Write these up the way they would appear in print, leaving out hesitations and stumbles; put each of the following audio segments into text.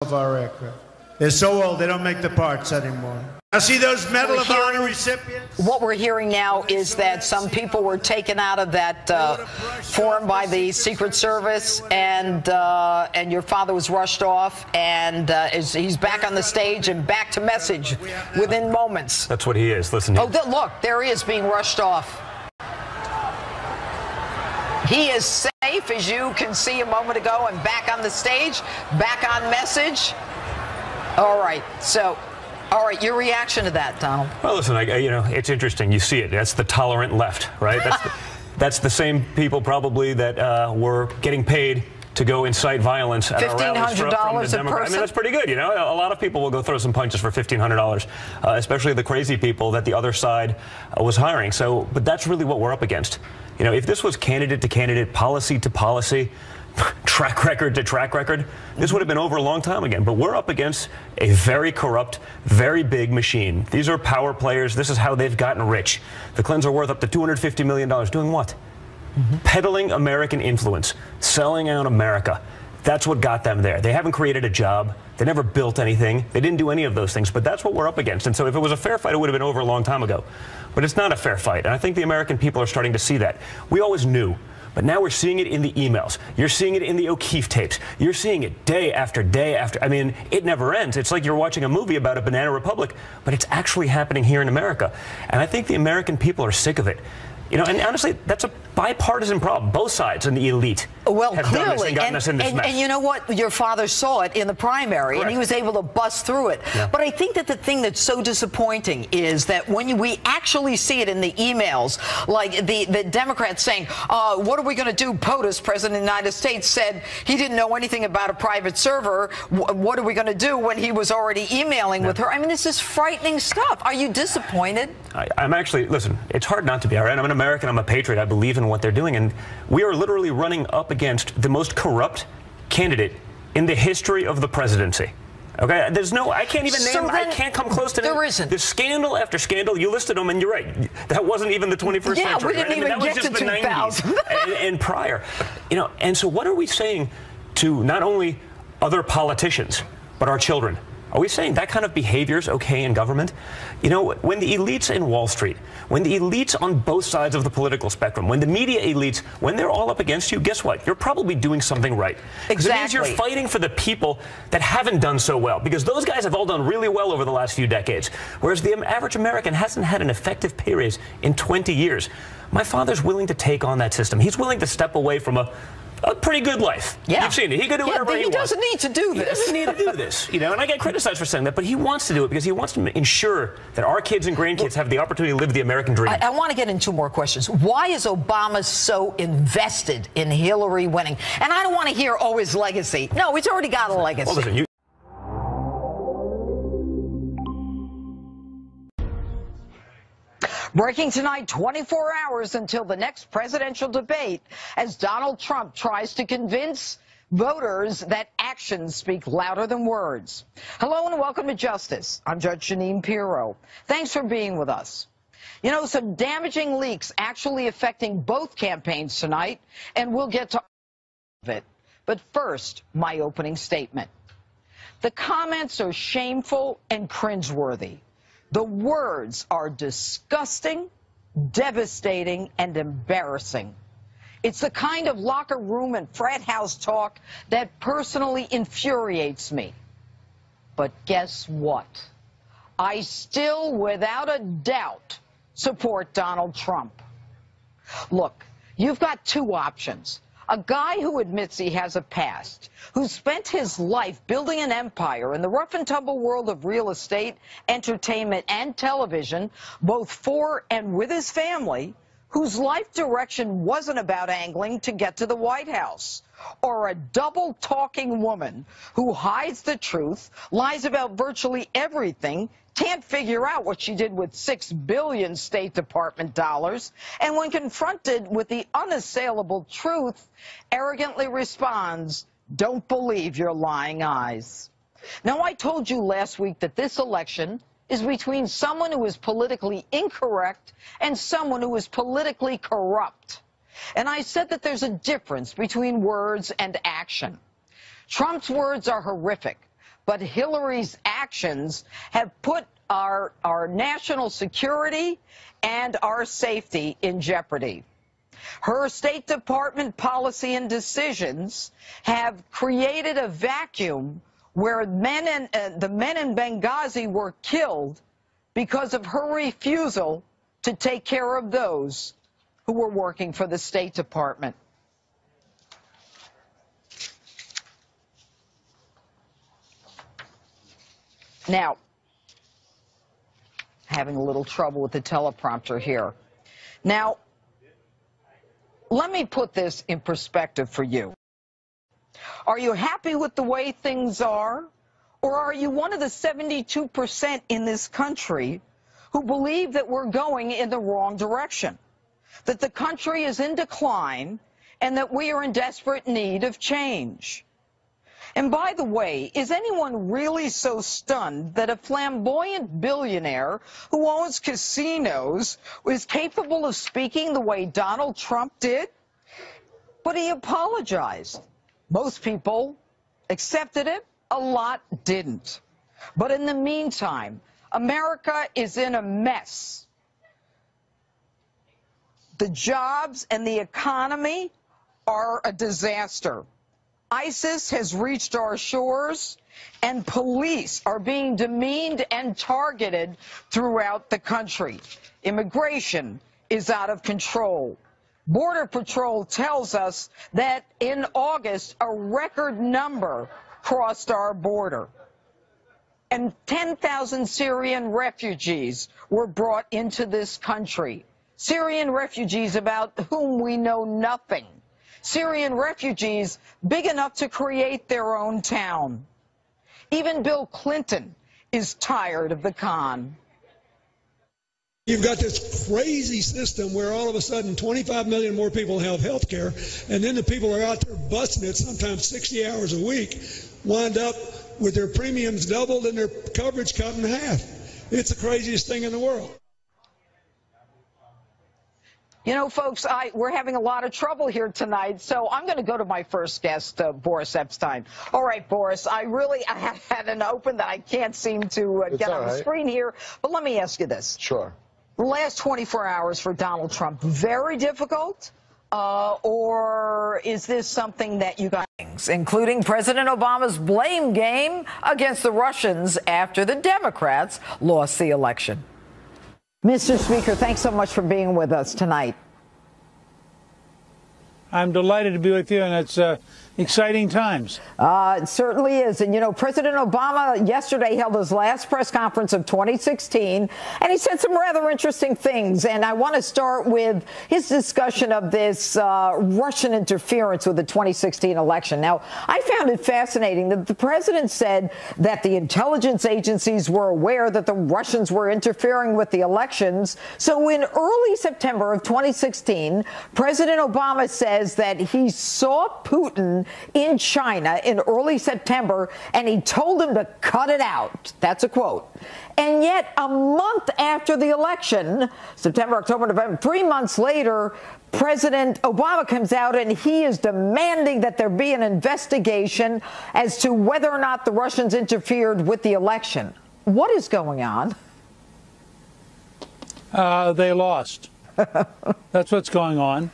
of our aircraft. They're so old, they don't make the parts anymore. Now see those Medal of Honor recipients? What we're hearing now is that some people were taken out of that forum by the Secret Service, and your father was rushed off, and he's back on the stage and back to message within moments. That's what he is. Listen here. Oh, look, there he is being rushed off. He is safe, as you can see a moment ago, and back on the stage, back on message. All right, so, all right, your reaction to that, Donald? Well, listen, you know, it's interesting. You see it. That's the tolerant left, right? That's the same people probably that were getting paid to go incite violence at rallies from the Democrats. I mean, that's pretty good, you know. A lot of people will go throw some punches for $1,500, especially the crazy people that the other side was hiring. So, but that's really what we're up against. You know, if this was candidate to candidate, policy to policy, track record to track record, this would have been over a long time again. But we're up against a very corrupt, very big machine. These are power players. This is how they've gotten rich. The Clintons are worth up to $250 million. Doing what? Peddling American influence, selling out America. That's what got them there. They haven't created a job. They never built anything. They didn't do any of those things. But that's what we're up against. And so if it was a fair fight, it would have been over a long time ago. But it's not a fair fight. And I think the American people are starting to see that. We always knew. But now we're seeing it in the emails. You're seeing it in the O'Keefe tapes. You're seeing it day after day after. I mean, it never ends. It's like you're watching a movie about a banana republic, but it's actually happening here in America. And I think the American people are sick of it. You know, and honestly, that's a bipartisan problem. Both sides and the elite have done this and gotten us in this mess. And you know what? Your father saw it in the primary, Correct. and he was able to bust through it. Yeah. But I think that the thing that's so disappointing is that when we actually see it in the emails, like the Democrats saying, what are we going to do? POTUS, President of the United States, said he didn't know anything about a private server. What are we going to do when he was already emailing with her? I mean, this is frightening stuff. Are you disappointed? I'm actually, listen, it's hard not to be, all right? I'm an American. I'm a patriot. I believe in what they're doing. And we are literally running up against the most corrupt candidate in the history of the presidency. Okay? There's no, I can't even name, I can't come close to there isn't. The scandal after scandal, you listed them, and you're right. That wasn't even the 21st century. Yeah, we didn't even that get was just to the 2000. 90s and prior. You know, and so what are we saying to not only other politicians, but our children? Are we saying that kind of behavior is okay in government? You know, when the elites in Wall Street, when the elites on both sides of the political spectrum, when the media elites, when they're all up against you, guess what? You're probably doing something right. Exactly. It means you're fighting for the people that haven't done so well, because those guys have all done really well over the last few decades, whereas the average American hasn't had an effective pay raise in 20 years. My father's willing to take on that system. He's willing to step away from a pretty good life. Yeah. You've seen it. He could do whatever he wants. He doesn't need to do this. He doesn't need to do this, you know, and I get criticized for saying that, but he wants to do it because he wants to ensure that our kids and grandkids have the opportunity to live the American dream. I want to get into more questions. Why is Obama so invested in Hillary winning? And I don't want to hear, oh, his legacy. No, he's already got a legacy. Well, listen, Breaking tonight, 24 hours until the next presidential debate, as Donald Trump tries to convince voters that actions speak louder than words. Hello and welcome to Justice. I'm Judge Jeanine Pirro. Thanks for being with us. You know, some damaging leaks actually affecting both campaigns tonight, and we'll get to all of it. But first, my opening statement. The comments are shameful and cringeworthy. The words are disgusting, devastating, and embarrassing. It's the kind of locker room and frat house talk that personally infuriates me. But guess what? I still, without a doubt, support Donald Trump. Look, you've got two options. A guy who admits he has a past, who spent his life building an empire in the rough and tumble world of real estate, entertainment, and television, both for and with his family, whose life direction wasn't about angling to get to the White House. Or a double-talking woman who hides the truth, lies about virtually everything, can't figure out what she did with $6 billion State Department dollars, and when confronted with the unassailable truth, arrogantly responds, "Don't believe your lying eyes." Now, I told you last week that this election is between someone who is politically incorrect and someone who is politically corrupt. And I said that there's a difference between words and action. Trump's words are horrific, but Hillary's actions have put our national security and our safety in jeopardy. Her State Department policy and decisions have created a vacuum where the men in Benghazi were killed because of her refusal to take care of those who were working for the State Department. Now, having a little trouble with the teleprompter here. Now, let me put this in perspective for you. Are you happy with the way things are? Or are you one of the 72% in this country who believe that we're going in the wrong direction, that the country is in decline, and that we are in desperate need of change? And by the way, is anyone really so stunned that a flamboyant billionaire who owns casinos is capable of speaking the way Donald Trump did? But he apologized. Most people accepted it. A lot didn't. But in the meantime, America is in a mess. The jobs and the economy are a disaster. ISIS has reached our shores, and police are being demeaned and targeted throughout the country. Immigration is out of control. Border Patrol tells us that in August, a record number crossed our border. And 10,000 Syrian refugees were brought into this country. Syrian refugees about whom we know nothing. Syrian refugees big enough to create their own town. Even Bill Clinton is tired of the con. You've got this crazy system where all of a sudden 25 million more people have health care, and then the people are out there busting it sometimes 60 hours a week, wind up with their premiums doubled and their coverage cut in half. It's the craziest thing in the world. You know, folks, we're having a lot of trouble here tonight, so I'm going to go to my first guest, Boris Epstein. All right, Boris, I had an open that I can't seem to get on the screen here, but let me ask you this. Sure. The last 24 hours for Donald Trump, very difficult, or is this something that you guys, including President Obama's blame game against the Russians after the Democrats lost the election? Mr. Speaker, thanks so much for being with us tonight. I'm delighted to be with you, and it's exciting times. It certainly is. And, you know, President Obama yesterday held his last press conference of 2016, and he said some rather interesting things. And I want to start with his discussion of this Russian interference with the 2016 election. Now, I found it fascinating that the president said that the intelligence agencies were aware that the Russians were interfering with the elections. So in early September of 2016, President Obama says that he saw Putin in China in early September, and he told him to cut it out. That's a quote. And yet, a month after the election, September, October, November, 3 months later, President Obama comes out and he is demanding that there be an investigation as to whether or not the Russians interfered with the election. What is going on? They lost. That's what's going on.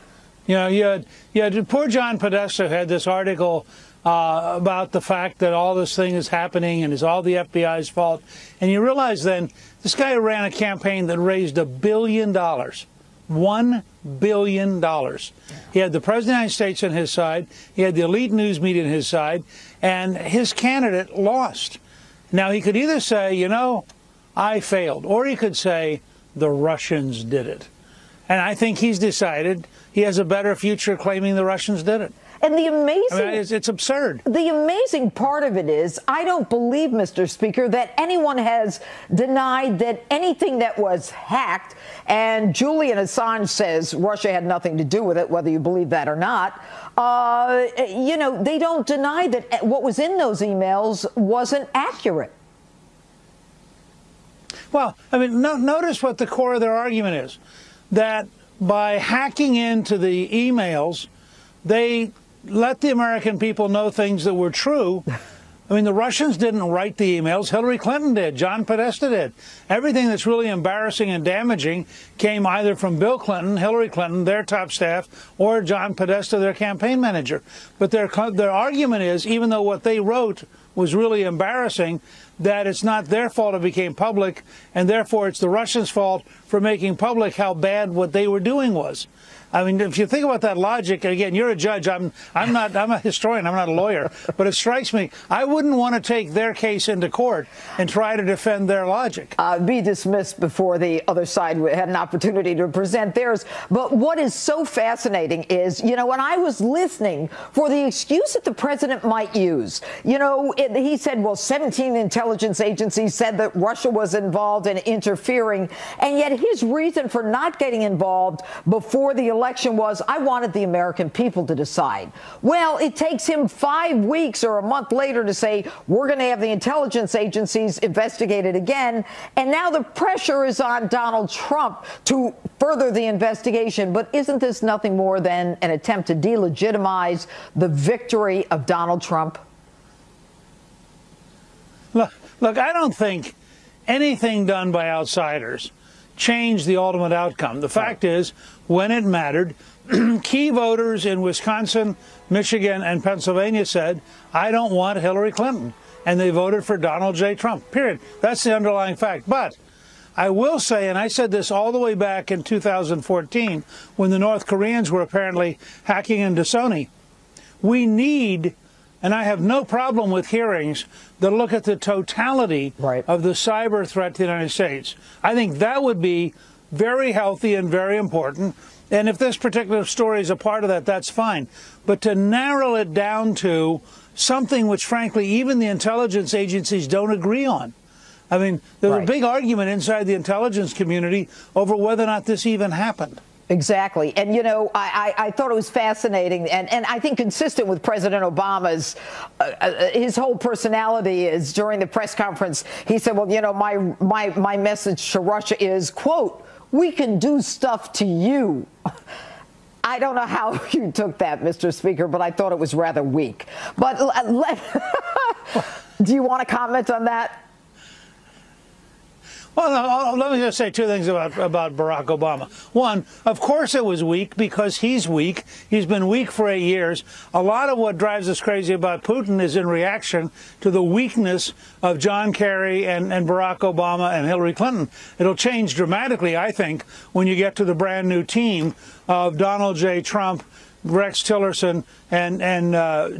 You know, you had poor John Podesta had this article about the fact that all this thing is happening and it's all the FBI's fault. And you realize then this guy ran a campaign that raised $1 billion. $1 billion. He had the President of the United States on his side. He had the elite news media on his side. And his candidate lost. Now, he could either say, you know, I failed. Or he could say, the Russians did it. And I think he's decided he has a better future claiming the Russians did it. And the amazing, I mean, it's absurd. The amazing part of it is, I don't believe, Mr. Speaker, that anyone has denied that anything that was hacked, and Julian Assange says Russia had nothing to do with it, whether you believe that or not. You know, they don't deny that what was in those emails wasn't accurate. Well, I mean, notice what the core of their argument is, that by hacking into the emails, they let the American people know things that were true, I mean, the Russians didn't write the emails. Hillary Clinton did. John Podesta did. Everything that's really embarrassing and damaging came either from Bill Clinton, Hillary Clinton, their top staff, or John Podesta, their campaign manager. But their argument is, even though what they wrote was really embarrassing, that it's not their fault it became public, and therefore it's the Russians' fault for making public how bad what they were doing was. I mean, if you think about that logic, again, you're a judge. I'm a historian. I'm not a lawyer. But it strikes me, I wouldn't want to take their case into court and try to defend their logic. Be dismissed before the other side had an opportunity to present theirs. But what is so fascinating is, you know, when I was listening for the excuse that the president might use, you know, he said, well, 17 intelligence agencies said that Russia was involved in interfering. And yet his reason for not getting involved before the election was, I wanted the American people to decide. Well, it takes him 5 weeks or a month later to say, we're going to have the intelligence agencies investigate it again. And now the pressure is on Donald Trump to further the investigation. But isn't this nothing more than an attempt to delegitimize the victory of Donald Trump? Look, I don't think anything done by outsiders changed the ultimate outcome. The fact is, when it mattered, key voters in Wisconsin, Michigan, and Pennsylvania said, I don't want Hillary Clinton. And they voted for Donald J. Trump, period. That's the underlying fact. But I will say, and I said this all the way back in 2014, when the North Koreans were apparently hacking into Sony, we need, and I have no problem with hearings that look at the totality of the cyber threat to the United States. I think that would be very healthy and very important. And if this particular story is a part of that, that's fine. But to narrow it down to something which, frankly, even the intelligence agencies don't agree on. I mean, there's a big argument inside the intelligence community over whether or not this even happened. Exactly. And, you know, I thought it was fascinating and I think consistent with President Obama's, his whole personality is during the press conference. He said, well, you know, my message to Russia is, quote, we can do stuff to you. I don't know how you took that, Mr. Speaker, but I thought it was rather weak. But do you want to comment on that? Well, let me just say two things about Barack Obama. One, of course it was weak because he's weak. He's been weak for 8 years. A lot of what drives us crazy about Putin is in reaction to the weakness of John Kerry and Barack Obama and Hillary Clinton. It'll change dramatically, I think, when you get to the brand new team of Donald J. Trump, Rex Tillerson, and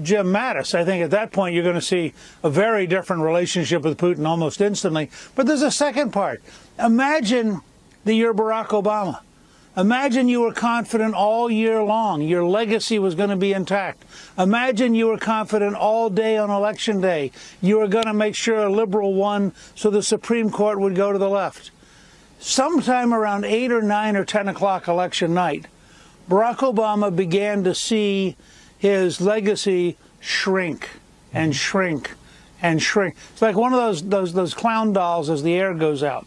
Jim Mattis. I think at that point you're going to see a very different relationship with Putin almost instantly. But there's a second part. Imagine that you're Barack Obama. Imagine you were confident all year long your legacy was going to be intact. Imagine you were confident all day on Election Day you were going to make sure a liberal won so the Supreme Court would go to the left. Sometime around 8 or 9 or 10 o'clock election night, Barack Obama began to see his legacy shrink and shrink and shrink. It's like one of those clown dolls as the air goes out.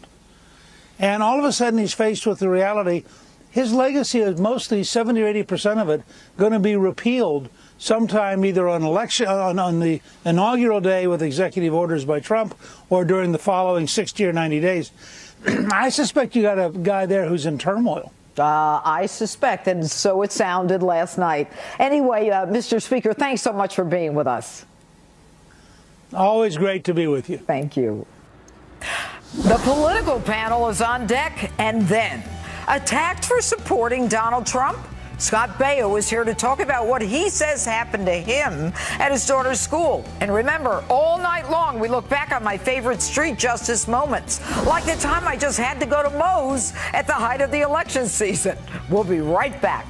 And all of a sudden he's faced with the reality his legacy is mostly 70 or 80% of it going to be repealed sometime either on the inaugural day with executive orders by Trump or during the following 60 or 90 days. I suspect you got a guy there who's in turmoil. I suspect, and so it sounded last night. Anyway, Mr. Speaker, thanks so much for being with us. Always great to be with you. Thank you. The political panel is on deck, and then attacked for supporting Donald Trump. Scott Baio is here to talk about what he says happened to him at his daughter's school. And remember, all night long, we look back on my favorite street justice moments, like the time I just had to go to Moe's at the height of the election season. We'll be right back.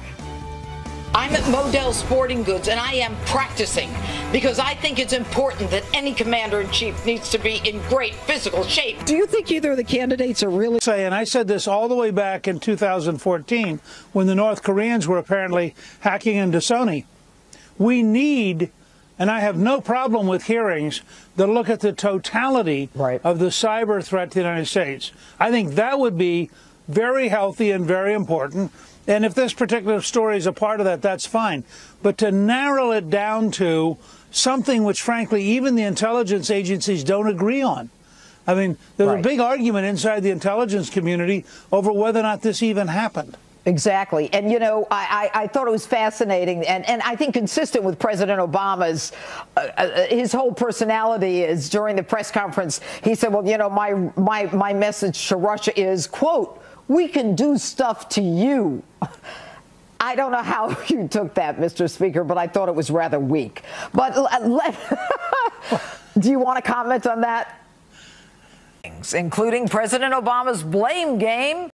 I'm at Modell Sporting Goods, and I am practicing because I think it's important that any commander-in-chief needs to be in great physical shape. Do you think either of the candidates are really... And I said this all the way back in 2014 when the North Koreans were apparently hacking into Sony. We need, and I have no problem with hearings that look at the totality of the cyber threat to the United States. I think that would be very healthy and very important. And if this particular story is a part of that, that's fine. But to narrow it down to something which, frankly, even the intelligence agencies don't agree on. I mean, there's a big argument inside the intelligence community over whether or not this even happened. Exactly. And, you know, I thought it was fascinating and I think consistent with President Obama's, his whole personality is during the press conference. He said, well, you know, my message to Russia is, quote, we can do stuff to you. I don't know how you took that, Mr. Speaker, but I thought it was rather weak. But do you want to comment on that? Including President Obama's blame game.